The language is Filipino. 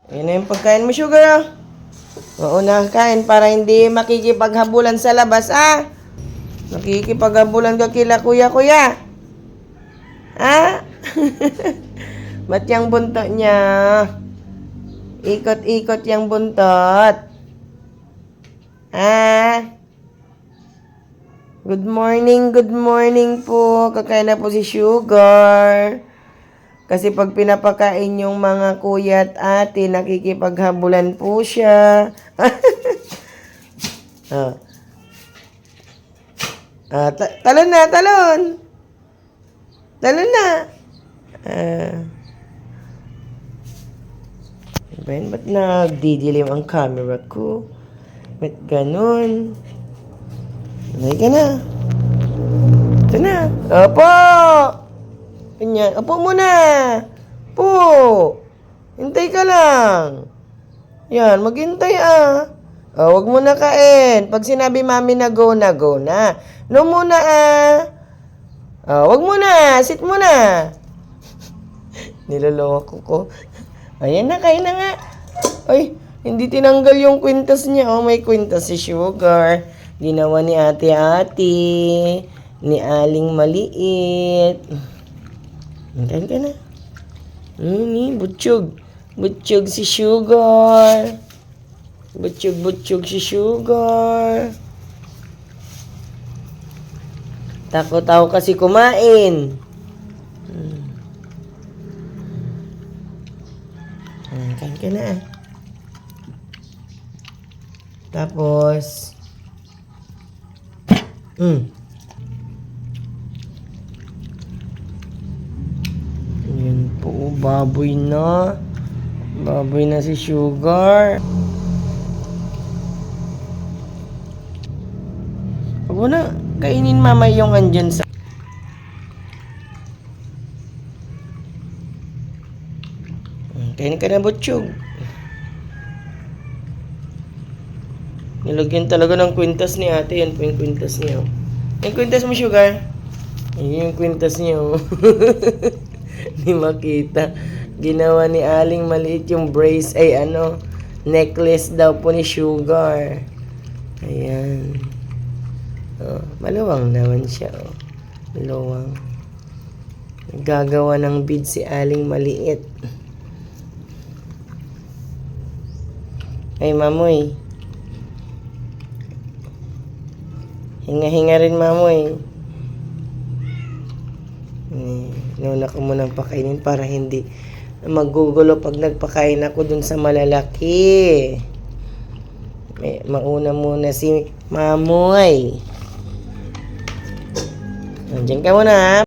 Ayan na yung pagkain mo, sugar, ah. Mauna kain para hindi makikipaghabulan sa labas, ah. Nakikipaghabulan ka kila kuya. Ah? Ba't yung buntot niya? Ikot-ikot yung buntot. Ah? Good morning po. Kakain na po si Sugar. Kasi pag pinapakain yung mga kuya at ate, nakikipaghabulan po siya. Ah. Talon na, talon. Talon na. Ben, ba't nagdidilim ang camera ko? Ba't ganun? Alay ka na. Ito na. Opo! Ganyan. Opo muna. Po. Hintay ka lang. Yan, maghintay ah. Wag mo na kain. Pag sinabi mami na go na, go na. No muna ah. Wag mo na. Sit muna. Niloloko ko. Ayan na, kain na nga. Ay, hindi tinanggal yung kwintas niya. Oh, may kwintas si Sugar. Ginawa ni ate-ate. Ni Aling maliit. Kain ka na. Butsyog. Butsyog si Sugar. Butsyog si Sugar. Takot ako kasi kumain. Kain ka na. Tapos, Ayan po, baboy na. Baboy na si Sugar. Huwag mo na kainin mama yung andyan sa... Kain ka na, butsyog. Nilagyan talaga ng kwintas ni ate. Yan po yung kwintas niya. Yung kwintas mo, Sugar. Ayun yung kwintas niya. Hindi makita. Ginawa ni Aling maliit yung brace. Necklace daw po ni Sugar. Ayan. Maluwang naman siya. Maluwang. Gagawa ng bead si Aling maliit. Ay, mamoy. Hinga-hinga rin, mamoy. Nauna ko munang pakainin para hindi magugulo pag nagpakain ako dun sa malalaki. Mauna muna si mamoy. Diyan ka muna, ha?